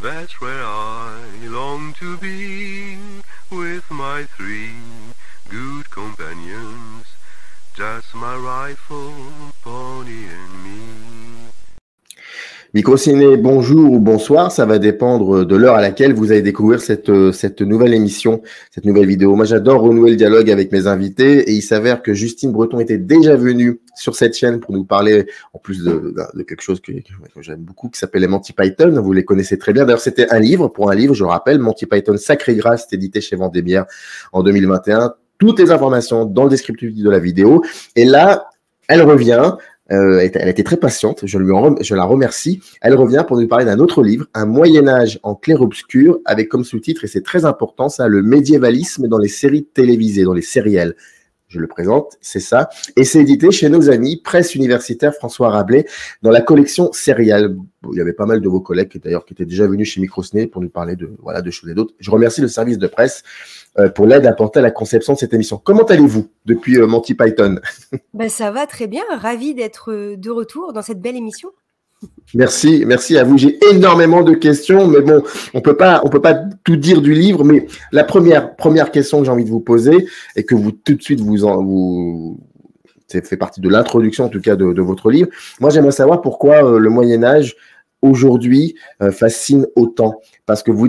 That's where I long to be, with my three good companions, just my rifle, pony and me. Microciné, bonjour ou bonsoir, ça va dépendre de l'heure à laquelle vous allez découvrir cette nouvelle émission, cette nouvelle vidéo. Moi, j'adore renouer le dialogue avec mes invités et il s'avère que Justine Breton était déjà venue sur cette chaîne pour nous parler, en plus de quelque chose que j'aime beaucoup, qui s'appelle les Monty Python. Vous les connaissez très bien. D'ailleurs, c'était un livre, je rappelle, Monty Python Sacré Gras, c'est édité chez Vendémiaire en 2021. Toutes les informations dans le descriptif de la vidéo. Et là, elle revient. Elle était très patiente, je la remercie. Elle revient pour nous parler d'un autre livre, Un Moyen-Âge en clair-obscur, avec comme sous-titre, et c'est très important ça, le médiévalisme dans les séries télévisées, dans les sériels. Je le présente, c'est ça. Et c'est édité chez nos amis, Presse Universitaire François Rabelais, dans la collection Serial. Il y avait pas mal de vos collègues d'ailleurs qui étaient déjà venus chez Microciné pour nous parler de choses et d'autres. Je remercie le service de presse pour l'aide apportée à la conception de cette émission. Comment allez-vous depuis Monty Python? Ça va très bien, ravi d'être de retour dans cette belle émission. Merci à vous. J'ai énormément de questions, mais bon, on peut pas tout dire du livre. Mais la première question que j'ai envie de vous poser et que vous tout de suite c'est fait partie de l'introduction en tout cas de votre livre. Moi, j'aimerais savoir pourquoi le Moyen Âge aujourd'hui fascine autant. Parce que vous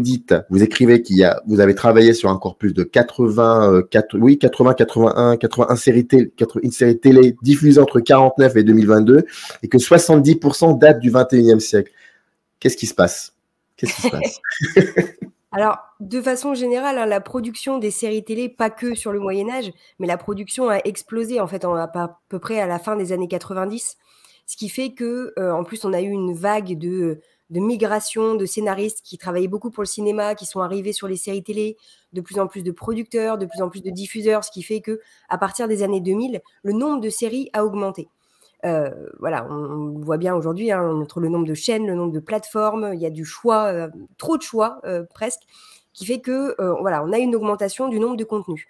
écrivez vous avez travaillé sur un corpus de 81 séries une série télé diffusée entre 49 et 2022 et que 70% datent du 21e siècle. Qu'est-ce qui se passe? Alors, de façon générale, la production des séries télé, pas que sur le Moyen-Âge, mais la production a explosé en fait à peu près à la fin des années 90. Ce qui fait que, en plus, on a eu une vague de migration de scénaristes qui travaillaient beaucoup pour le cinéma, qui sont arrivés sur les séries télé, de plus en plus de producteurs, de plus en plus de diffuseurs, ce qui fait que à partir des années 2000, le nombre de séries a augmenté. Voilà, on voit bien aujourd'hui, entre le nombre de chaînes, le nombre de plateformes, il y a du choix, trop de choix presque, qui fait que voilà, on a une augmentation du nombre de contenus.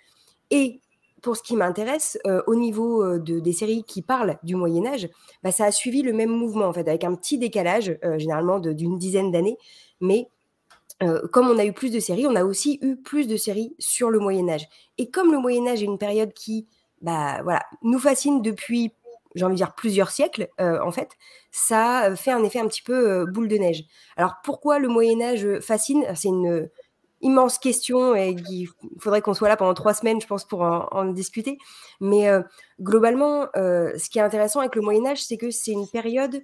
Et pour ce qui m'intéresse, au niveau des séries qui parlent du Moyen-Âge, ça a suivi le même mouvement, en fait, avec un petit décalage, généralement d'une dizaine d'années. Mais comme on a eu plus de séries, on a aussi eu plus de séries sur le Moyen-Âge. Et comme le Moyen-Âge est une période qui voilà, nous fascine depuis, j'ai envie de dire, plusieurs siècles, en fait, ça fait un effet un petit peu boule de neige. Alors, pourquoi le Moyen-Âge fascine? C'est une immense question et il faudrait qu'on soit là pendant 3 semaines, je pense, pour en discuter. Mais globalement, ce qui est intéressant avec le Moyen-Âge, c'est que c'est une période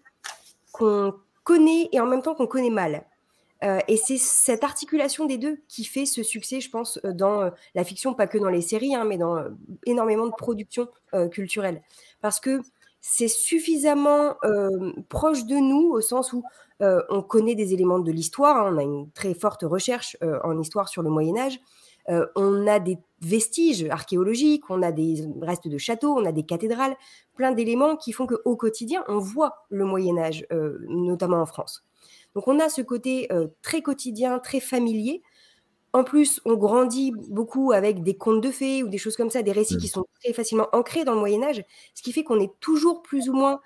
qu'on connaît et en même temps qu'on connaît mal. Et c'est cette articulation des deux qui fait ce succès, je pense, dans la fiction, pas que dans les séries, mais dans énormément de productions culturelles. Parce que c'est suffisamment proche de nous, au sens où on connaît des éléments de l'histoire, on a une très forte recherche en histoire sur le Moyen-Âge, on a des vestiges archéologiques, on a des restes de châteaux, on a des cathédrales, plein d'éléments qui font qu'au quotidien, on voit le Moyen-Âge, notamment en France. Donc on a ce côté très quotidien, très familier. En plus, on grandit beaucoup avec des contes de fées ou des choses comme ça, des récits qui sont très facilement ancrés dans le Moyen-Âge, ce qui fait qu'on est toujours plus ou moins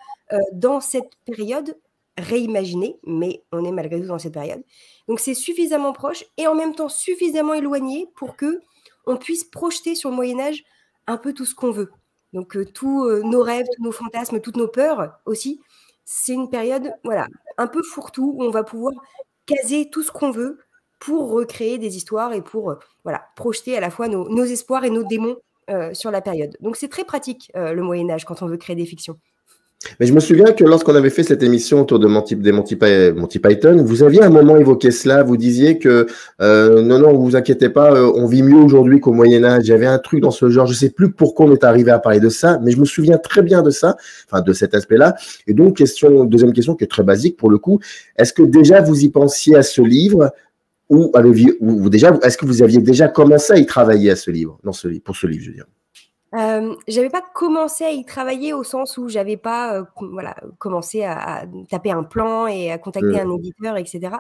dans cette période réimaginée, mais on est malgré tout dans cette période. Donc c'est suffisamment proche et en même temps suffisamment éloigné pour que on puisse projeter sur le Moyen-Âge un peu tout ce qu'on veut. Donc tous nos rêves, tous nos fantasmes, toutes nos peurs aussi. C'est une période, voilà, un peu fourre-tout où on va pouvoir caser tout ce qu'on veut pour recréer des histoires et pour voilà, projeter à la fois nos espoirs et nos démons sur la période. Donc c'est très pratique le Moyen-Âge quand on veut créer des fictions. Mais je me souviens que lorsqu'on avait fait cette émission autour de Monty Python, vous aviez un moment évoqué cela, vous disiez que non, vous inquiétez pas, on vit mieux aujourd'hui qu'au Moyen-Âge. Il y avait un truc dans ce genre, je sais plus pourquoi on est arrivé à parler de ça, mais je me souviens très bien de ça, enfin de cet aspect-là. Et donc, deuxième question qui est très basique pour le coup, est-ce que déjà vous y pensiez à ce livre ou est-ce que vous aviez déjà commencé à y travailler à ce livre, pour ce livre, je veux dire? J'avais pas commencé à y travailler au sens où j'avais pas voilà, commencé à taper un plan et à contacter un éditeur, etc.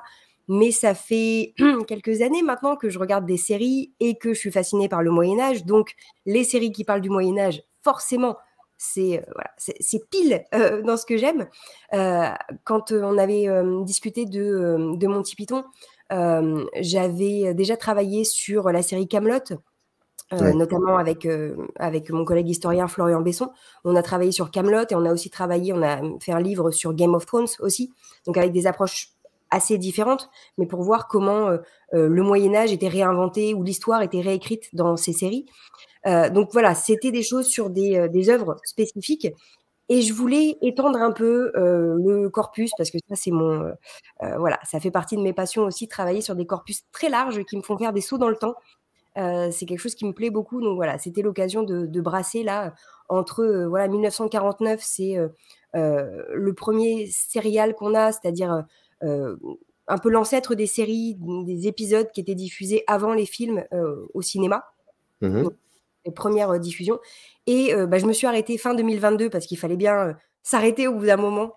Mais ça fait quelques années maintenant que je regarde des séries et que je suis fascinée par le Moyen-Âge. Donc, les séries qui parlent du Moyen-Âge, forcément, c'est voilà, c'est pile dans ce que j'aime. Quand on avait discuté de Monty Python, J'avais déjà travaillé sur la série Kaamelott, Ouais. notamment avec mon collègue historien Florian Besson. On a travaillé sur Kaamelott et on a aussi travaillé, on a fait un livre sur Game of Thrones aussi, donc avec des approches assez différentes, mais pour voir comment le Moyen-Âge était réinventé ou l'histoire était réécrite dans ces séries. Donc voilà, c'était des choses sur des œuvres spécifiques. Et je voulais étendre un peu le corpus, parce que ça, c'est voilà, ça fait partie de mes passions aussi, travailler sur des corpus très larges qui me font faire des sauts dans le temps. C'est quelque chose qui me plaît beaucoup. Donc voilà, c'était l'occasion de brasser là entre voilà 1949, c'est le premier serial qu'on a, c'est-à-dire un peu l'ancêtre des séries, des épisodes qui étaient diffusés avant les films au cinéma. Donc, les premières diffusions. Et je me suis arrêtée fin 2022 parce qu'il fallait bien s'arrêter au bout d'un moment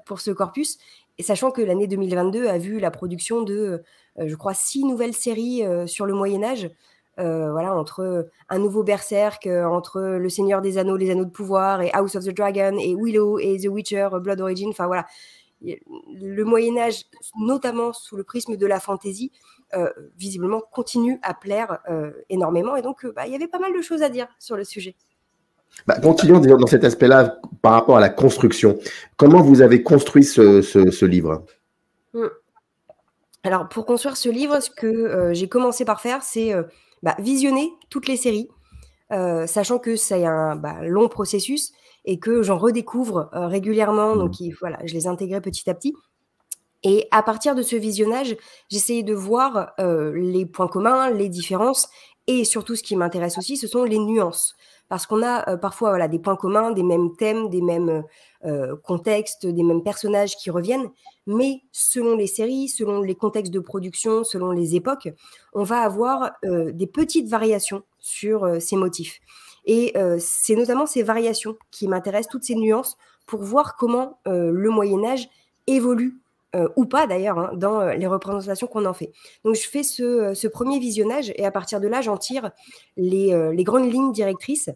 pour ce corpus. Et sachant que l'année 2022 a vu la production de, je crois, 6 nouvelles séries sur le Moyen-Âge. Voilà, entre un nouveau Berserk, entre Le Seigneur des Anneaux, Les Anneaux de Pouvoir, et House of the Dragon, et Willow, et The Witcher, Blood Origin. Enfin voilà, le Moyen-Âge, notamment sous le prisme de la fantasy, visiblement continue à plaire énormément. Et donc, il y avait pas mal de choses à dire sur le sujet. Continuons dans cet aspect-là par rapport à la construction. Comment vous avez construit ce livre? Alors, pour construire ce livre, ce que j'ai commencé par faire, c'est visionner toutes les séries, sachant que c'est un long processus et que j'en redécouvre régulièrement. Donc, voilà, je les intégrais petit à petit. Et à partir de ce visionnage, j'essayais de voir les points communs, les différences, et surtout ce qui m'intéresse aussi, ce sont les nuances. Parce qu'on a parfois voilà, des points communs, des mêmes thèmes, des mêmes contextes, des mêmes personnages qui reviennent, mais selon les séries, selon les contextes de production, selon les époques, on va avoir des petites variations sur ces motifs. Et c'est notamment ces variations qui m'intéressent, toutes ces nuances, pour voir comment le Moyen-Âge évolue ou pas d'ailleurs, hein, dans les représentations qu'on en fait. Donc je fais ce premier visionnage et à partir de là, j'en tire les grandes lignes directrices,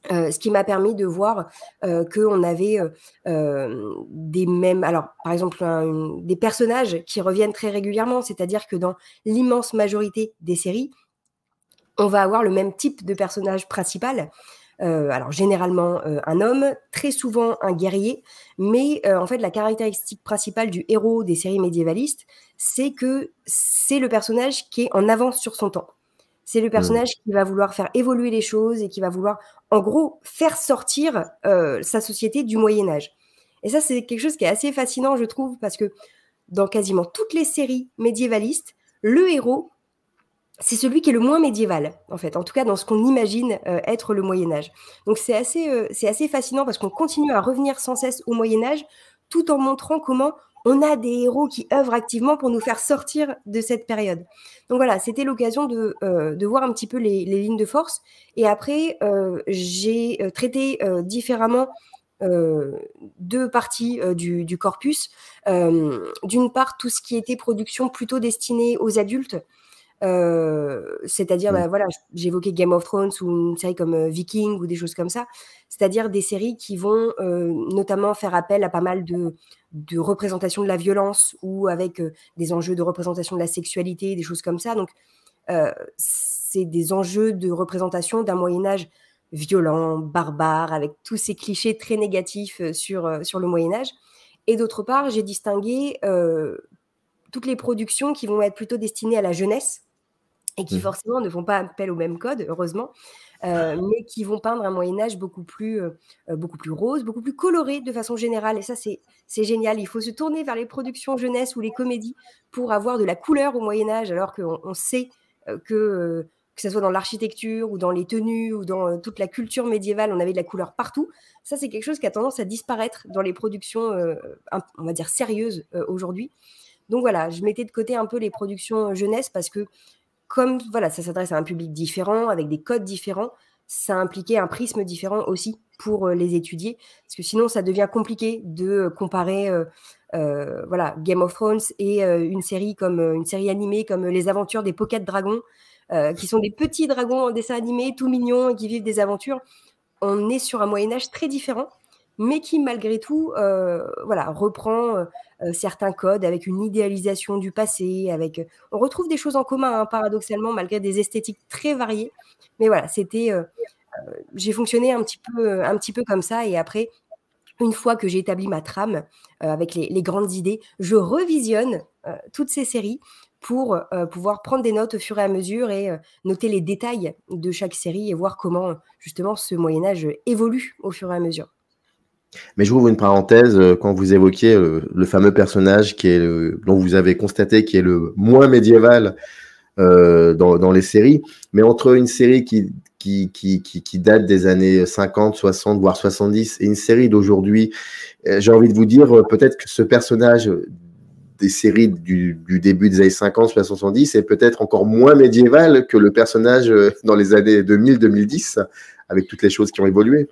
ce qui m'a permis de voir qu'on avait des mêmes... Alors, par exemple, des personnages qui reviennent très régulièrement, c'est-à-dire que dans l'immense majorité des séries, on va avoir le même type de personnage principal. Alors généralement un homme, très souvent un guerrier, mais en fait la caractéristique principale du héros des séries médiévalistes, c'est que c'est le personnage qui est en avance sur son temps. C'est le personnage qui va vouloir faire évoluer les choses et qui va vouloir, en gros, faire sortir sa société du Moyen-Âge. Et ça, c'est quelque chose qui est assez fascinant, je trouve, parce que dans quasiment toutes les séries médiévalistes, le héros, c'est celui qui est le moins médiéval, en fait, en tout cas dans ce qu'on imagine être le Moyen-Âge. Donc c'est assez fascinant parce qu'on continue à revenir sans cesse au Moyen-Âge tout en montrant comment on a des héros qui œuvrent activement pour nous faire sortir de cette période. Donc voilà, c'était l'occasion de voir un petit peu les lignes de force. Et après, j'ai traité différemment deux parties du corpus. D'une part, tout ce qui était production plutôt destinée aux adultes, c'est-à-dire voilà, j'évoquais Game of Thrones ou une série comme Viking ou des choses comme ça, c'est-à-dire des séries qui vont notamment faire appel à pas mal de représentations de la violence ou avec des enjeux de représentation de la sexualité, des choses comme ça. Donc c'est des enjeux de représentation d'un Moyen-Âge violent, barbare, avec tous ces clichés très négatifs sur le Moyen-Âge. Et d'autre part, j'ai distingué toutes les productions qui vont être plutôt destinées à la jeunesse et qui forcément ne font pas appel au même code, heureusement, mais qui vont peindre un Moyen-Âge beaucoup plus rose, beaucoup plus coloré de façon générale. Et ça, c'est génial. Il faut se tourner vers les productions jeunesse ou les comédies pour avoir de la couleur au Moyen-Âge, alors qu'on sait que ce soit dans l'architecture ou dans les tenues ou dans toute la culture médiévale, on avait de la couleur partout. Ça, c'est quelque chose qui a tendance à disparaître dans les productions, on va dire, sérieuses aujourd'hui. Donc voilà, je mettais de côté un peu les productions jeunesse parce que comme voilà, ça s'adresse à un public différent, avec des codes différents, ça impliquait un prisme différent aussi pour les étudier. Parce que sinon, ça devient compliqué de comparer voilà, Game of Thrones et une série animée comme Les Aventures des Pocket Dragons, qui sont des petits dragons en dessin animé, tout mignons, et qui vivent des aventures. On est sur un Moyen-Âge très différent, mais qui malgré tout voilà, reprend certains codes avec une idéalisation du passé, avec on retrouve des choses en commun, hein, paradoxalement, malgré des esthétiques très variées. Mais voilà, c'était j'ai fonctionné un petit peu comme ça, et après, une fois que j'ai établi ma trame avec les grandes idées, je revisionne toutes ces séries pour pouvoir prendre des notes au fur et à mesure et noter les détails de chaque série et voir comment justement ce Moyen-Âge évolue au fur et à mesure. Mais j'ouvre une parenthèse quand vous évoquiez le fameux personnage dont vous avez constaté qui est le moins médiéval dans les séries, mais entre une série qui date des années 50, 60, voire 70 et une série d'aujourd'hui, j'ai envie de vous dire peut-être que ce personnage des séries du début des années 50, 70 est peut-être encore moins médiéval que le personnage dans les années 2000-2010, avec toutes les choses qui ont évolué.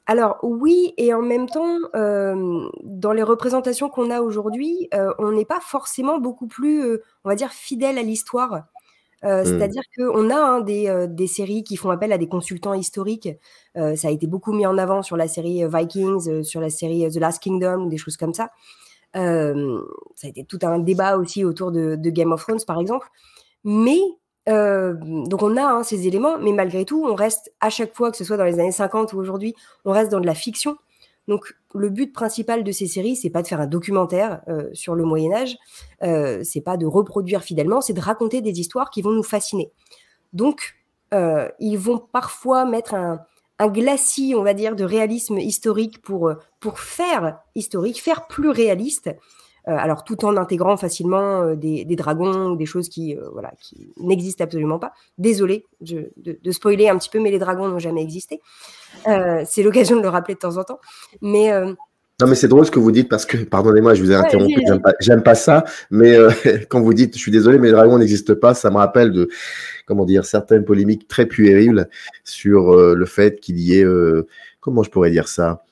Alors oui, et en même temps, dans les représentations qu'on a aujourd'hui, on n'est pas forcément beaucoup plus, on va dire, fidèle à l'histoire. C'est-à-dire qu'on a hein, des séries qui font appel à des consultants historiques. Ça a été beaucoup mis en avant sur la série Vikings, sur la série The Last Kingdom, des choses comme ça. Ça a été tout un débat aussi autour de Game of Thrones, par exemple. Mais donc on a hein, ces éléments, mais malgré tout, on reste à chaque fois, que ce soit dans les années 50 ou aujourd'hui, on reste dans de la fiction. Donc le but principal de ces séries, c'est pas de faire un documentaire sur le Moyen-Âge, c'est pas de reproduire fidèlement, c'est de raconter des histoires qui vont nous fasciner. Donc ils vont parfois mettre un glacis, on va dire, de réalisme historique pour faire historique, faire plus réaliste. Alors tout en intégrant facilement des dragons ou des choses qui n'existent absolument pas. Désolée de spoiler un petit peu, mais les dragons n'ont jamais existé. C'est l'occasion de le rappeler de temps en temps. Mais non, mais c'est drôle ce que vous dites parce que, pardonnez-moi, je vous ai interrompu, j'aime pas ça, mais quand vous dites, je suis désolé, mais les dragons n'existent pas, ça me rappelle de, comment dire, certaines polémiques très puériles sur le fait qu'il y ait, comment je pourrais dire ça,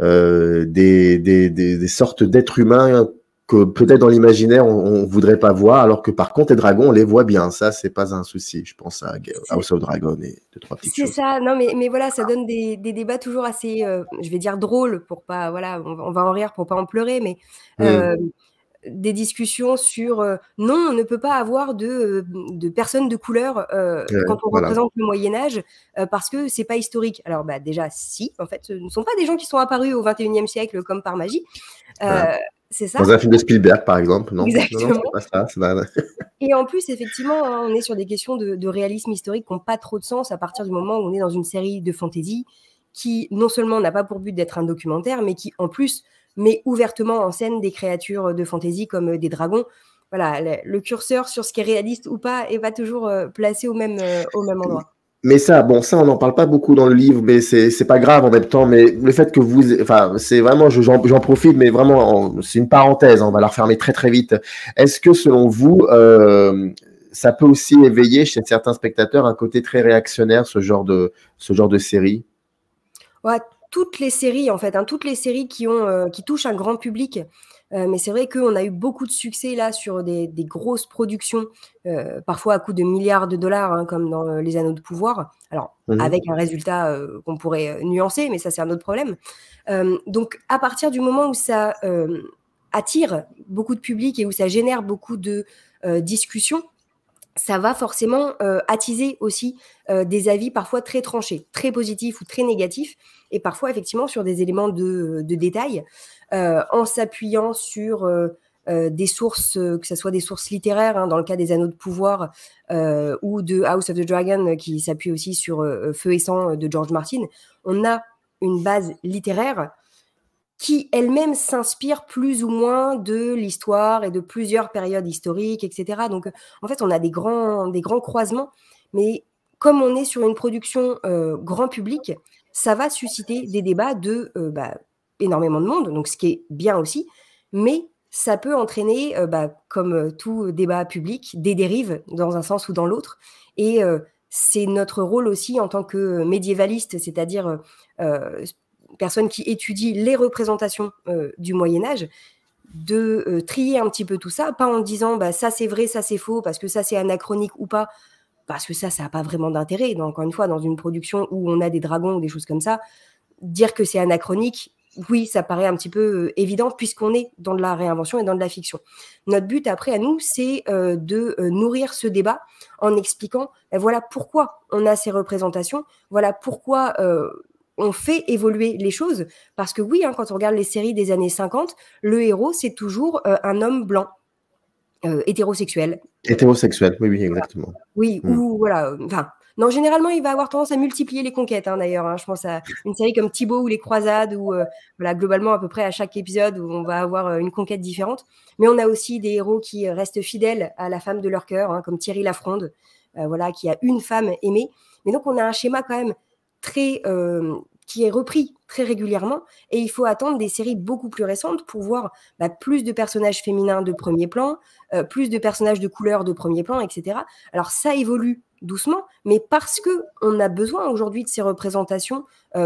des sortes d'êtres humains que peut-être dans l'imaginaire on voudrait pas voir, alors que par contre les dragons on les voit bien. Ça c'est pas un souci. Je pense à House of Dragon et deux trois petites choses. C'est ça. Non mais voilà, ça donne des débats toujours assez, je vais dire drôles pour pas voilà, on va en rire pour pas en pleurer, mais des discussions sur non, on ne peut pas avoir de personnes de couleur quand on représente le Moyen-Âge parce que c'est pas historique. Alors bah déjà si, en fait, ce ne sont pas des gens qui sont apparus au 21e siècle comme par magie. C'est ça. Dans un film de Spielberg, par exemple, non? Exactement. Non, c'est pas ça. Et en plus, effectivement, on est sur des questions de réalisme historique qui n'ont pas trop de sens à partir du moment où on est dans une série de fantasy qui, non seulement n'a pas pour but d'être un documentaire, mais qui, en plus, met ouvertement en scène des créatures de fantasy comme des dragons. Voilà, le curseur sur ce qui est réaliste ou pas est pas toujours placé au même endroit. Mais ça, on n'en parle pas beaucoup dans le livre, mais c'est pas grave en même temps. Mais le fait que c'est vraiment, j'en profite, mais vraiment, c'est une parenthèse. On va la refermer très très vite. Est-ce que selon vous, ça peut aussi éveiller chez certains spectateurs un côté très réactionnaire, ce genre de série? Ouais, toutes les séries en fait, hein, toutes les séries qui touchent un grand public. Mais c'est vrai qu'on a eu beaucoup de succès là sur des grosses productions, parfois à coût de milliards de dollars, hein, comme dans Les Anneaux de pouvoir. Alors, avec un résultat qu'on pourrait nuancer, mais ça, c'est un autre problème. Donc, à partir du moment où ça attire beaucoup de public et où ça génère beaucoup de discussions, ça va forcément attiser aussi des avis parfois très tranchés, très positifs ou très négatifs, et parfois effectivement sur des éléments de détail, en s'appuyant sur des sources, que ce soit des sources littéraires, hein, dans le cas des Anneaux de pouvoir, ou de House of the Dragon, qui s'appuie aussi sur Feu et sang de George Martin. On a une base littéraire qui elle-même s'inspire plus ou moins de l'histoire et de plusieurs périodes historiques, etc. Donc, en fait, on a des grands croisements, mais comme on est sur une production grand public, ça va susciter des débats de énormément de monde, donc ce qui est bien aussi, mais ça peut entraîner, comme tout débat public, des dérives dans un sens ou dans l'autre, et c'est notre rôle aussi en tant que médiévaliste, c'est-à-dire personne qui étudie les représentations du Moyen-Âge, de trier un petit peu tout ça, pas en disant ça c'est vrai, ça c'est faux, parce que ça c'est anachronique ou pas, parce que ça n'a pas vraiment d'intérêt. Encore une fois, dans une production où on a des dragons ou des choses comme ça, dire que c'est anachronique, oui, ça paraît un petit peu évident puisqu'on est dans de la réinvention et dans de la fiction. Notre but après à nous, c'est de nourrir ce débat en expliquant voilà pourquoi on a ces représentations, voilà pourquoi on fait évoluer les choses. Parce que oui, quand on regarde les séries des années 50, le héros, c'est toujours un homme blanc, hétérosexuel. Hétérosexuel, oui, exactement. Oui, ou voilà, non, généralement, il va avoir tendance à multiplier les conquêtes, d'ailleurs. Je pense à une série comme Thibaut ou Les Croisades, où voilà, globalement, à peu près à chaque épisode, où on va avoir une conquête différente. Mais on a aussi des héros qui restent fidèles à la femme de leur cœur, comme Thierry Lafronde, voilà, qui a une femme aimée. Mais donc, on a un schéma quand même qui est repris très régulièrement, et il faut attendre des séries beaucoup plus récentes pour voir plus de personnages féminins de premier plan, plus de personnages de couleur de premier plan, etc. Alors ça évolue doucement, mais parce qu'on a besoin aujourd'hui de ces représentations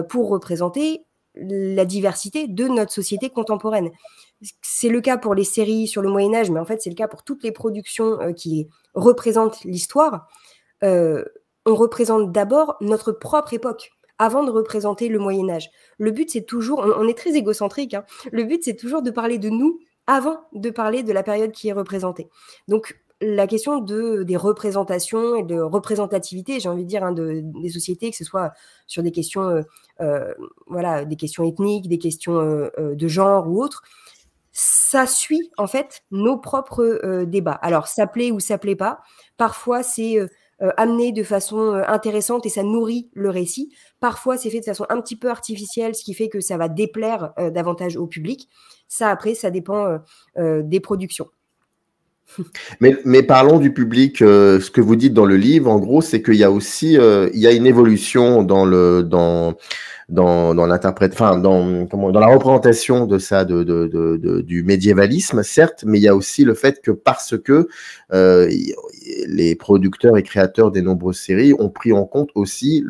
pour représenter la diversité de notre société contemporaine. C'est le cas pour les séries sur le Moyen-Âge, mais en fait c'est le cas pour toutes les productions qui représentent l'histoire. On représente d'abord notre propre époque avant de représenter le Moyen-Âge. Le but, c'est toujours, on est très égocentrique, le but, c'est toujours de parler de nous avant de parler de la période qui est représentée. Donc, la question des représentations et de représentativité, j'ai envie de dire, des sociétés, que ce soit sur des questions, des questions ethniques, des questions de genre ou autres, ça suit en fait nos propres débats. Alors, ça plaît ou ça plaît pas. Parfois, c'est amené de façon intéressante et ça nourrit le récit. Parfois, c'est fait de façon un petit peu artificielle, ce qui fait que ça va déplaire davantage au public. Ça, après, ça dépend des productions. Mais parlons du public. Ce que vous dites dans le livre, en gros, c'est qu'il y a aussi il y a une évolution dans l'interprétation, dans la représentation de ça, du médiévalisme, certes, mais il y a aussi le fait que parce que les producteurs et créateurs des nombreuses séries ont pris en compte aussi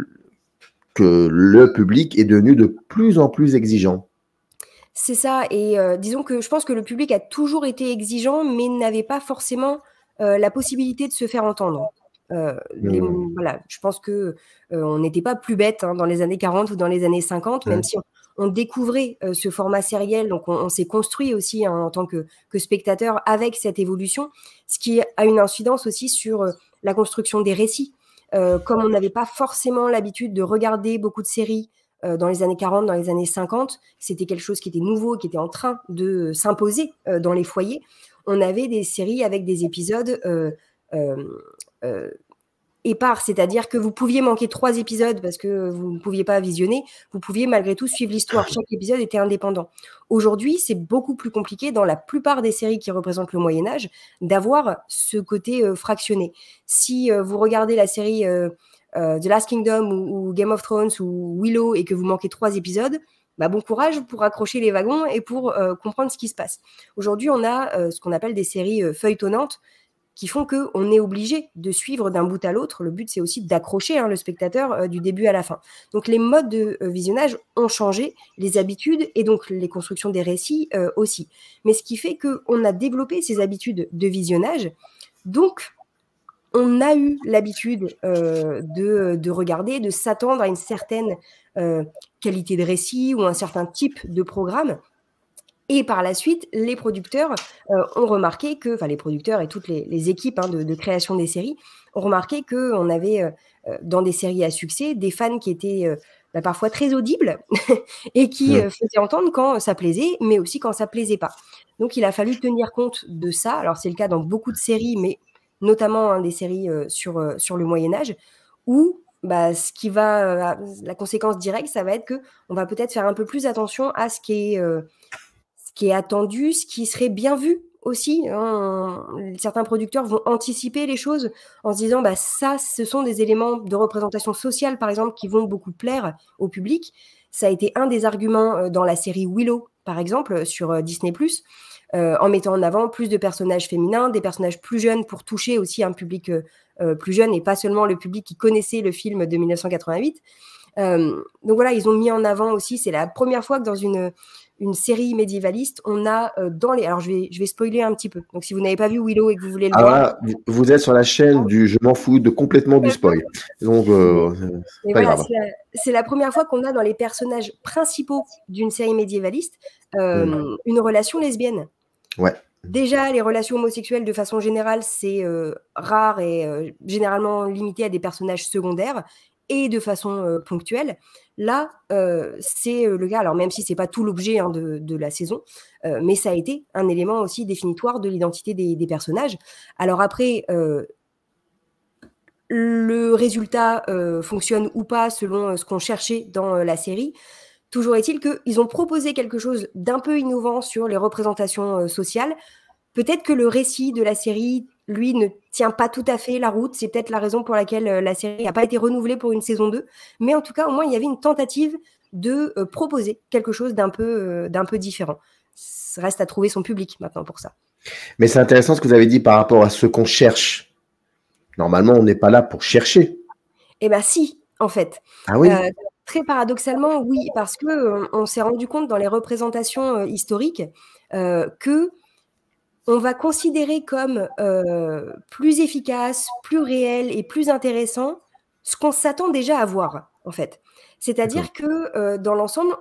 que le public est devenu de plus en plus exigeant. C'est ça, et disons que je pense que le public a toujours été exigeant, mais n'avait pas forcément la possibilité de se faire entendre. Voilà, je pense que on n'était pas plus bête dans les années 40 ou dans les années 50, même si on découvrait ce format sériel, donc on s'est construit aussi en tant que spectateur avec cette évolution, ce qui a une incidence aussi sur la construction des récits. Comme on n'avait pas forcément l'habitude de regarder beaucoup de séries dans les années 40, dans les années 50, c'était quelque chose qui était nouveau, qui était en train de s'imposer dans les foyers. On avait des séries avec des épisodes épars, c'est-à-dire que vous pouviez manquer 3 épisodes parce que vous ne pouviez pas visionner, vous pouviez malgré tout suivre l'histoire. Chaque épisode était indépendant. Aujourd'hui, c'est beaucoup plus compliqué dans la plupart des séries qui représentent le Moyen-Âge d'avoir ce côté fractionné. Si vous regardez la série The Last Kingdom ou Game of Thrones ou Willow et que vous manquez 3 épisodes, bon courage pour accrocher les wagons et pour comprendre ce qui se passe. Aujourd'hui, on a ce qu'on appelle des séries feuilletonnantes qui font qu'on est obligé de suivre d'un bout à l'autre. Le but, c'est aussi d'accrocher le spectateur du début à la fin. Donc, les modes de visionnage ont changé, les habitudes et donc les constructions des récits aussi. Mais ce qui fait qu'on a développé ces habitudes de visionnage. Donc, on a eu l'habitude de regarder, de s'attendre à une certaine qualité de récit ou un certain type de programme. Et par la suite, les producteurs ont remarqué que, les producteurs et toutes les équipes de création des séries ont remarqué qu'on avait dans des séries à succès des fans qui étaient parfois très audibles et qui faisaient entendre quand ça plaisait, mais aussi quand ça plaisait pas. Donc, il a fallu tenir compte de ça. Alors, c'est le cas dans beaucoup de séries, mais notamment des séries sur le Moyen-Âge, où la conséquence directe, ça va être qu'on va peut-être faire un peu plus attention à ce qui est attendu, ce qui serait bien vu aussi. Certains producteurs vont anticiper les choses en se disant ça, ce sont des éléments de représentation sociale, par exemple, qui vont beaucoup plaire au public. Ça a été un des arguments dans la série Willow, par exemple, sur Disney+, en mettant en avant plus de personnages féminins, des personnages plus jeunes pour toucher aussi un public plus jeune et pas seulement le public qui connaissait le film de 1988. Donc voilà, ils ont mis en avant aussi, c'est la première fois que dans une une série médiévaliste, on a dans les... Alors, je vais spoiler un petit peu. Donc, si vous n'avez pas vu Willow et que vous voulez le voir... Là, vous êtes sur la chaîne du « je m'en fous » complètement du spoil. Donc, mais pas voilà, grave. c'est la première fois qu'on a dans les personnages principaux d'une série médiévaliste une relation lesbienne. Ouais. Déjà, les relations homosexuelles, de façon générale, c'est rare et généralement limité à des personnages secondaires et de façon ponctuelle. Là, c'est le cas, alors même si ce n'est pas tout l'objet de la saison, mais ça a été un élément aussi définitoire de l'identité des personnages. Alors après, le résultat fonctionne ou pas selon ce qu'on cherchait dans la série. Toujours est-il qu'ils ont proposé quelque chose d'un peu innovant sur les représentations sociales. Peut-être que le récit de la série, lui, ne tient pas tout à fait la route. C'est peut-être la raison pour laquelle la série n'a pas été renouvelée pour une saison 2. Mais en tout cas, au moins, il y avait une tentative de proposer quelque chose d'un peu différent. Ça reste à trouver son public maintenant pour ça. Mais c'est intéressant ce que vous avez dit par rapport à ce qu'on cherche. Normalement, on n'est pas là pour chercher. Eh bien, si, en fait. Ah oui. Très paradoxalement, oui, parce qu'on s'est rendu compte dans les représentations historiques que on va considérer comme plus efficace, plus réel et plus intéressant ce qu'on s'attend déjà à voir, en fait. C'est-à-dire que dans l'ensemble,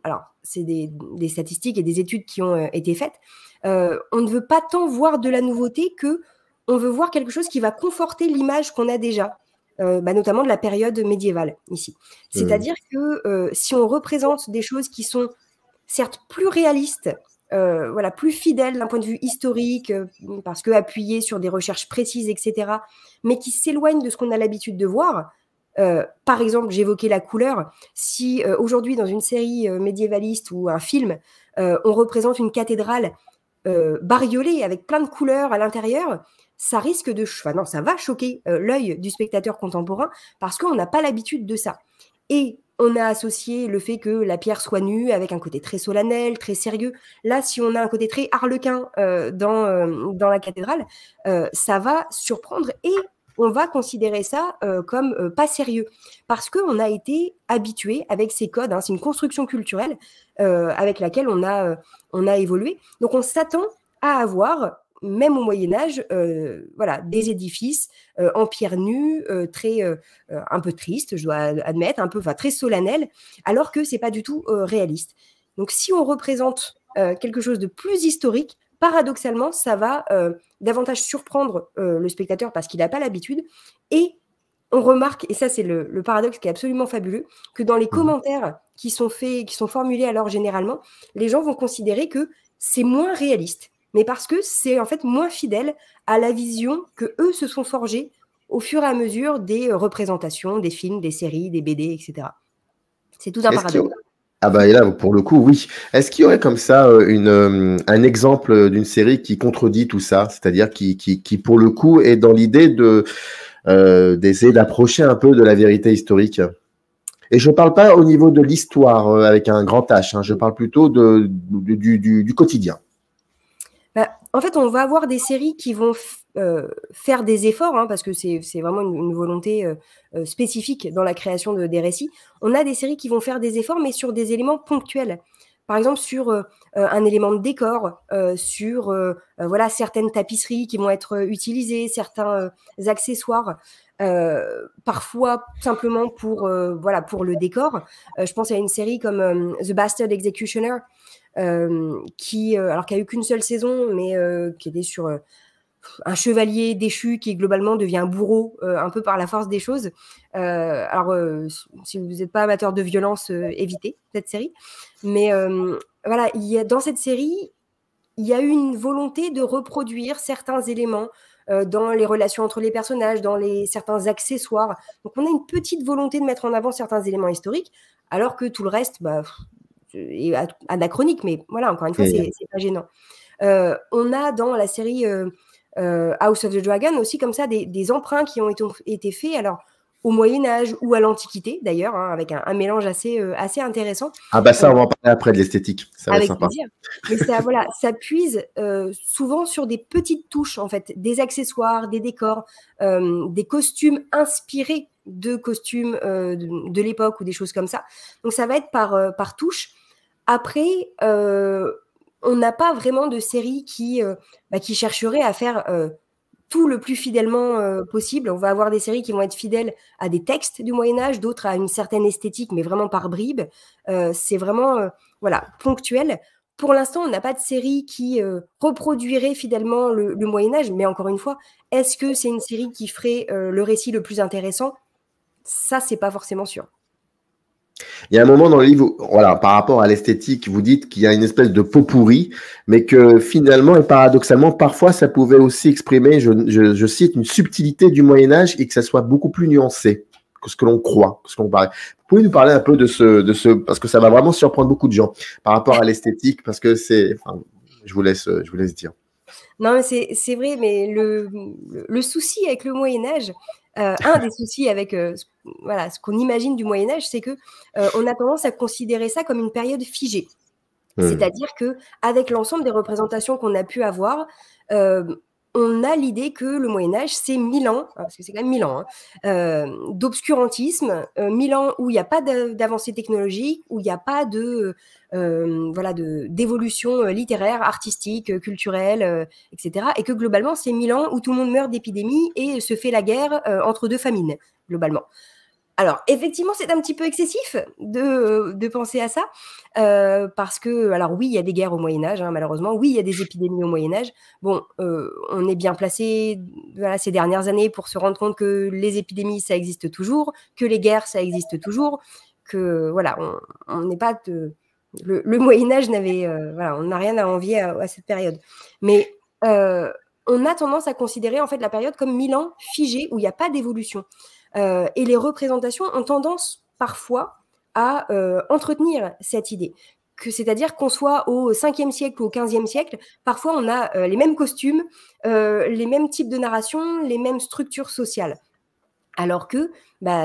alors c'est des statistiques et des études qui ont été faites, on ne veut pas tant voir de la nouveauté qu'on veut voir quelque chose qui va conforter l'image qu'on a déjà. Notamment de la période médiévale ici. C'est-à-dire que si on représente des choses qui sont certes plus réalistes, plus fidèles d'un point de vue historique, parce que appuyées sur des recherches précises, etc., mais qui s'éloignent de ce qu'on a l'habitude de voir. Par exemple, j'évoquais la couleur. Si aujourd'hui, dans une série médiévaliste ou un film, on représente une cathédrale bariolée avec plein de couleurs à l'intérieur, ça risque de... non, ça va choquer l'œil du spectateur contemporain parce qu'on n'a pas l'habitude de ça. Et on a associé le fait que la pierre soit nue avec un côté très solennel, très sérieux. Là, si on a un côté très harlequin dans la cathédrale, ça va surprendre et on va considérer ça comme pas sérieux. Parce qu'on a été habitué avec ces codes, hein, c'est une construction culturelle avec laquelle on a évolué. Donc, on s'attend à avoir... même au Moyen-Âge, des édifices en pierre nue, un peu tristes, je dois admettre, très solennels, alors que ce n'est pas du tout réaliste. Donc, si on représente quelque chose de plus historique, paradoxalement, ça va davantage surprendre le spectateur parce qu'il n'a pas l'habitude. Et on remarque, et ça c'est le paradoxe qui est absolument fabuleux, que dans les commentaires qui sont formulés alors généralement, les gens vont considérer que c'est moins réaliste. Mais parce que c'est en fait moins fidèle à la vision que eux se sont forgés au fur et à mesure des représentations, des films, des séries, des BD, etc. C'est tout un paradoxe. Ah bah et là, pour le coup, oui. Est-ce qu'il y aurait comme ça un exemple d'une série qui contredit tout ça, c'est-à-dire qui pour le coup est dans l'idée d'essayer d'approcher un peu de la vérité historique? Et je ne parle pas au niveau de l'histoire avec un grand H, hein, je parle plutôt du quotidien. En fait, on va avoir des séries qui vont faire des efforts, hein, parce que c'est vraiment une volonté spécifique dans la création des récits. On a des séries qui vont faire des efforts, mais sur des éléments ponctuels. Par exemple, sur un élément de décor, sur certaines tapisseries qui vont être utilisées, certains accessoires, parfois simplement pour le décor. Je pense à une série comme The Bastard Executioner, qui a eu qu'une seule saison, mais qui était sur un chevalier déchu qui globalement devient un bourreau un peu par la force des choses. Si vous n'êtes pas amateur de violence, évitez cette série. Mais dans cette série, il y a eu une volonté de reproduire certains éléments dans les relations entre les personnages, dans certains accessoires. Donc on a une petite volonté de mettre en avant certains éléments historiques, alors que tout le reste... est anachronique, mais voilà, encore une fois, c'est pas gênant. On a dans la série House of the Dragon aussi comme ça des emprunts qui ont été faits alors au Moyen-Âge ou à l'Antiquité d'ailleurs, hein, avec un mélange assez intéressant. Ah bah ça, on va en parler après de l'esthétique, ça va être sympa. Plaisir. Mais ça puise souvent sur des petites touches en fait, des accessoires, des décors, des costumes inspirés de costumes de l'époque ou des choses comme ça. Donc ça va être par touche. Après, on n'a pas vraiment de série qui chercherait à faire tout le plus fidèlement possible. On va avoir des séries qui vont être fidèles à des textes du Moyen-Âge, d'autres à une certaine esthétique, mais vraiment par bribes. C'est vraiment ponctuel. Pour l'instant, on n'a pas de série qui reproduirait fidèlement le Moyen-Âge, mais encore une fois, est-ce que c'est une série qui ferait le récit le plus intéressant? Ça, c'est pas forcément sûr. Il y a un moment dans le livre, voilà, par rapport à l'esthétique, vous dites qu'il y a une espèce de pot pourri, mais que finalement et paradoxalement, parfois, ça pouvait aussi exprimer, je cite, une subtilité du Moyen-Âge et que ça soit beaucoup plus nuancé que ce que l'on croit, que ce qu'on paraît. Vous pouvez nous parler un peu de ce, parce que ça va vraiment surprendre beaucoup de gens par rapport à l'esthétique, parce que je vous laisse dire. Non, c'est vrai, mais le souci avec le Moyen-Âge, un des soucis avec ce qu'on imagine du Moyen-Âge, c'est que on a tendance à considérer ça comme une période figée. C'est-à-dire qu'avec l'ensemble des représentations qu'on a pu avoir, on a l'idée que le Moyen-Âge, c'est 1000 ans, parce que c'est quand même 1000 ans, d'obscurantisme, 1000 ans où il n'y a pas d'avancée technologique, où il n'y a pas d'évolution littéraire, artistique, culturelle, etc. Et que globalement, c'est 1000 ans où tout le monde meurt d'épidémie et se fait la guerre entre deux famines, globalement. Alors, effectivement, c'est un petit peu excessif de penser à ça, parce que, alors oui, il y a des guerres au Moyen-Âge, malheureusement. Oui, il y a des épidémies au Moyen-Âge. Bon, on est bien placé ces dernières années pour se rendre compte que les épidémies, ça existe toujours, que les guerres, ça existe toujours, que, voilà, on n'est pas... Le Moyen-Âge n'avait... on n'a rien à envier à cette période. Mais on a tendance à considérer, en fait, la période comme 1000 ans figée, où il n'y a pas d'évolution. Et les représentations ont tendance parfois à entretenir cette idée. C'est-à-dire qu'on soit au 5e siècle ou au 15e siècle, parfois on a les mêmes costumes, les mêmes types de narration, les mêmes structures sociales. Alors que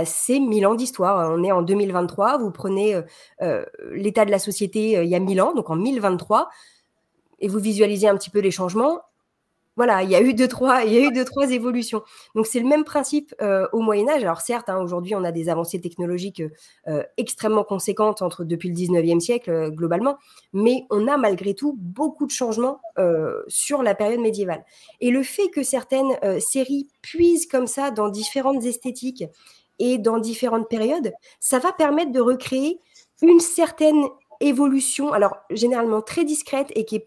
c'est 1000 ans d'histoire. On est en 2023, vous prenez l'état de la société il y a 1000 ans, donc en 1023, et vous visualisez un petit peu les changements. Voilà, il y a eu deux, trois évolutions. Donc, c'est le même principe au Moyen-Âge. Alors, certes, aujourd'hui, on a des avancées technologiques extrêmement conséquentes depuis le 19e siècle, globalement, mais on a malgré tout beaucoup de changements sur la période médiévale. Et le fait que certaines séries puisent comme ça dans différentes esthétiques et dans différentes périodes, ça va permettre de recréer une certaine évolution, alors généralement très discrète et qui n'est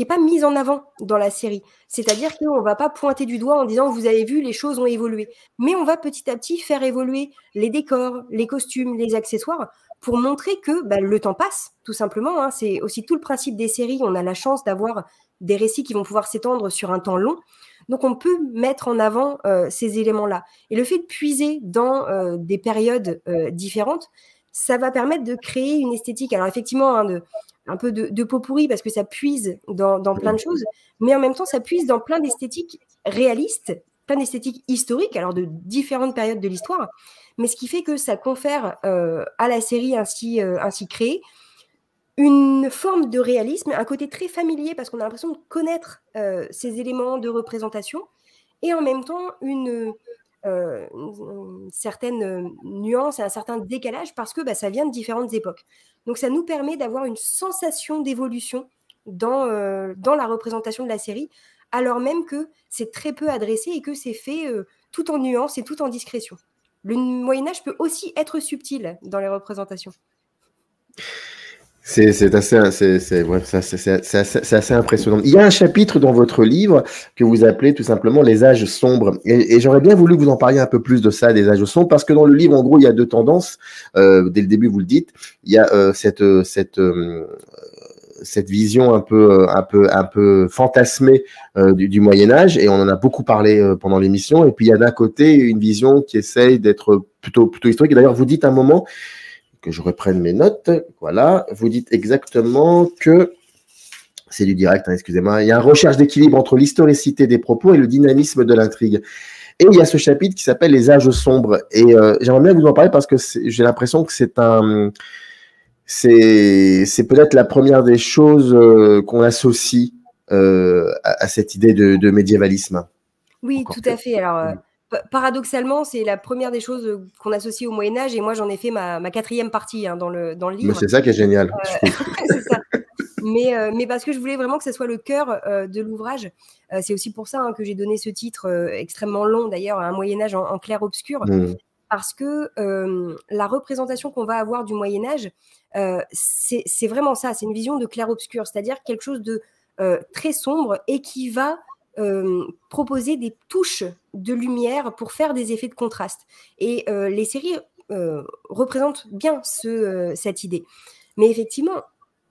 pas mise en avant dans la série. C'est-à-dire qu'on ne va pas pointer du doigt en disant « vous avez vu, les choses ont évolué ». Mais on va petit à petit faire évoluer les décors, les costumes, les accessoires pour montrer que le temps passe, tout simplement. C'est aussi tout le principe des séries. On a la chance d'avoir des récits qui vont pouvoir s'étendre sur un temps long. Donc, on peut mettre en avant ces éléments-là. Et le fait de puiser dans des périodes différentes, ça va permettre de créer une esthétique. Alors, effectivement, un peu de pot pourri parce que ça puise dans plein de choses, mais en même temps, ça puise dans plein d'esthétiques réalistes, plein d'esthétiques historiques, alors de différentes périodes de l'histoire, mais ce qui fait que ça confère à la série ainsi créée une forme de réalisme, un côté très familier parce qu'on a l'impression de connaître ces éléments de représentation et en même temps une certaine nuance et un certain décalage parce que ça vient de différentes époques. Donc, ça nous permet d'avoir une sensation d'évolution dans la représentation de la série, alors même que c'est très peu adressé et que c'est fait tout en nuance et tout en discrétion. Le Moyen-Âge peut aussi être subtil dans les représentations. C'est assez impressionnant. Il y a un chapitre dans votre livre que vous appelez tout simplement les âges sombres. Et j'aurais bien voulu que vous en parliez un peu plus de ça, des âges sombres, parce que dans le livre, en gros, il y a deux tendances. Dès le début, vous le dites. Il y a cette vision un peu fantasmée du Moyen-Âge, et on en a beaucoup parlé pendant l'émission. Et puis, il y a d'un côté une vision qui essaye d'être plutôt historique. Et d'ailleurs, vous dites un moment, que je reprenne mes notes, voilà, vous dites exactement que, c'est du direct, excusez-moi, il y a une recherche d'équilibre entre l'historicité des propos et le dynamisme de l'intrigue. Et il y a ce chapitre qui s'appelle les âges sombres, et j'aimerais bien vous en parler parce que j'ai l'impression que c'est peut-être la première des choses qu'on associe à cette idée de médiévalisme. Oui, tout à fait. Alors, paradoxalement, c'est la première des choses qu'on associe au Moyen-Âge, et moi j'en ai fait ma 4e partie dans le Mais livre. c'est ça qui est génial, je trouve. C'est ça. Mais parce que je voulais vraiment que ce soit le cœur de l'ouvrage. C'est aussi pour ça que j'ai donné ce titre extrêmement long, d'ailleurs, un Moyen-Âge en clair-obscur, parce que la représentation qu'on va avoir du Moyen-Âge, c'est vraiment ça, c'est une vision de clair-obscur, c'est-à-dire quelque chose de très sombre et qui va proposer des touches de lumière pour faire des effets de contraste. Et les séries représentent bien cette idée. Mais effectivement,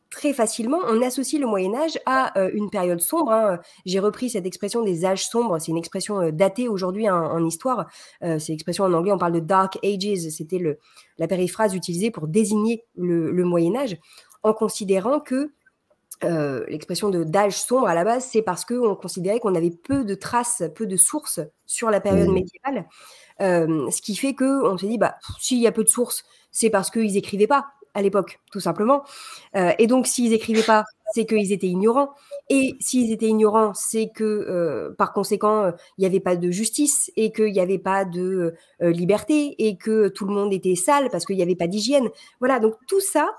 très facilement, on associe le Moyen-Âge à une période sombre. J'ai repris cette expression des âges sombres. C'est une expression datée aujourd'hui en histoire. C'est l'expression en anglais, on parle de Dark Ages. C'était la périphrase utilisée pour désigner le Moyen-Âge, en considérant que l'expression d'âge sombre, à la base, c'est parce qu'on considérait qu'on avait peu de traces, peu de sources sur la période médiévale. Ce qui fait qu'on s'est dit, s'il y a peu de sources, c'est parce qu'ils n'écrivaient pas à l'époque, tout simplement. Et donc, s'ils n'écrivaient pas, c'est qu'ils étaient ignorants. Et s'ils étaient ignorants, c'est que, par conséquent, il n'y avait pas de justice et qu'il n'y avait pas de liberté et que tout le monde était sale parce qu'il n'y avait pas d'hygiène. Voilà, donc tout ça,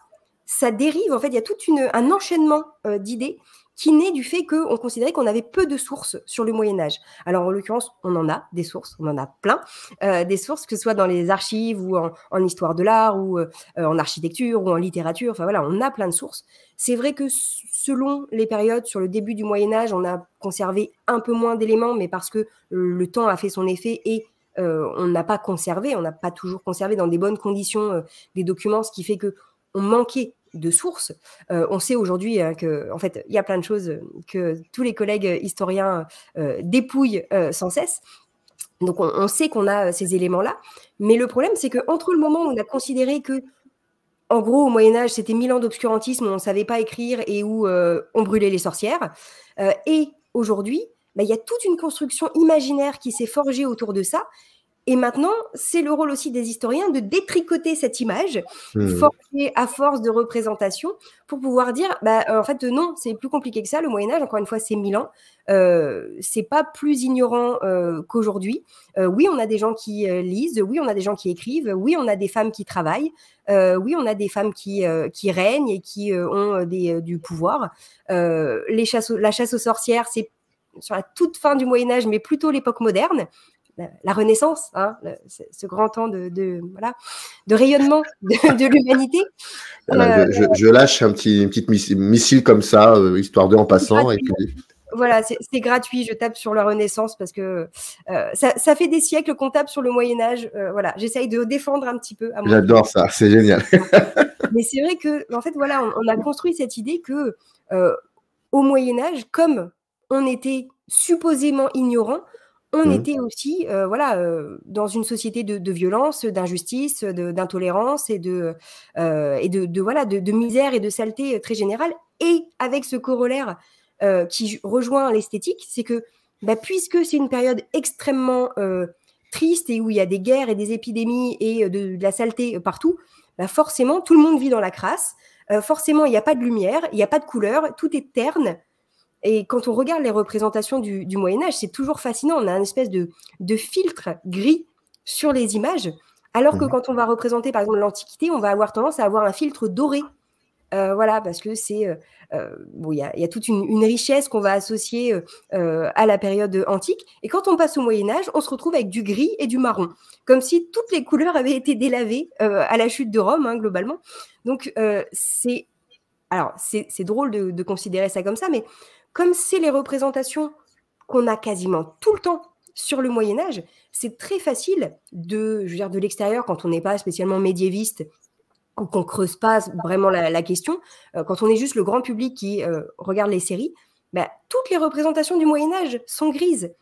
ça dérive. En fait, il y a tout un enchaînement d'idées qui naît du fait qu'on considérait qu'on avait peu de sources sur le Moyen-Âge. Alors, en l'occurrence, on en a des sources, on en a plein, des sources, que ce soit dans les archives ou en histoire de l'art ou en architecture ou en littérature. Enfin, voilà, on a plein de sources. C'est vrai que selon les périodes, sur le début du Moyen-Âge, on a conservé un peu moins d'éléments, mais parce que le temps a fait son effet et on n'a pas conservé, on n'a pas toujours conservé dans des bonnes conditions des documents, ce qui fait qu'on manquait de sources. On sait aujourd'hui que, en fait, il y a plein de choses que tous les collègues historiens dépouillent sans cesse. Donc, on sait qu'on a ces éléments-là. Mais le problème, c'est qu'entre le moment où on a considéré que, en gros, au Moyen-Âge, c'était 1000 ans d'obscurantisme où on ne savait pas écrire et où on brûlait les sorcières, et aujourd'hui, il y a toute une construction imaginaire qui s'est forgée autour de ça. Et maintenant, c'est le rôle aussi des historiens de détricoter cette image, forgée à force de représentation, pour pouvoir dire, en fait, non, c'est plus compliqué que ça. Le Moyen-Âge, encore une fois, c'est 1000 ans. C'est pas plus ignorant qu'aujourd'hui. Oui, on a des gens qui lisent. Oui, on a des gens qui écrivent. Oui, on a des femmes qui travaillent. Oui, on a des femmes qui règnent et qui ont du pouvoir. La chasse aux sorcières, c'est sur la toute fin du Moyen-Âge, mais plutôt l'époque moderne. La Renaissance, ce grand temps de rayonnement de l'humanité. Je lâche une petite missile comme ça, histoire en passant. Et puis... Voilà, c'est gratuit, je tape sur la Renaissance parce que ça fait des siècles qu'on tape sur le Moyen-Âge. Voilà, j'essaye de défendre un petit peu. J'adore ça, c'est génial. Mais c'est vrai que, en fait, voilà, on a construit cette idée que au Moyen-Âge, comme on était supposément ignorant, on était aussi dans une société de violence, d'injustice, d'intolérance et de misère et de saleté très générale. Et avec ce corollaire qui rejoint l'esthétique, c'est que puisque c'est une période extrêmement triste et où il y a des guerres et des épidémies et de la saleté partout, forcément, tout le monde vit dans la crasse. Forcément, il n'y a pas de lumière, il n'y a pas de couleur, tout est terne. Et quand on regarde les représentations du Moyen-Âge, c'est toujours fascinant. On a une espèce de filtre gris sur les images, alors que quand on va représenter, par exemple, l'Antiquité, on va avoir tendance à avoir un filtre doré. Voilà, parce que c'est il y a toute une richesse qu'on va associer à la période antique. Et quand on passe au Moyen-Âge, on se retrouve avec du gris et du marron, comme si toutes les couleurs avaient été délavées à la chute de Rome, globalement. Donc, c'est drôle de considérer ça comme ça, mais comme c'est les représentations qu'on a quasiment tout le temps sur le Moyen-Âge, c'est très facile de l'extérieur, quand on n'est pas spécialement médiéviste ou qu'on ne creuse pas vraiment la question, quand on est juste le grand public qui regarde les séries, toutes les représentations du Moyen-Âge sont grises.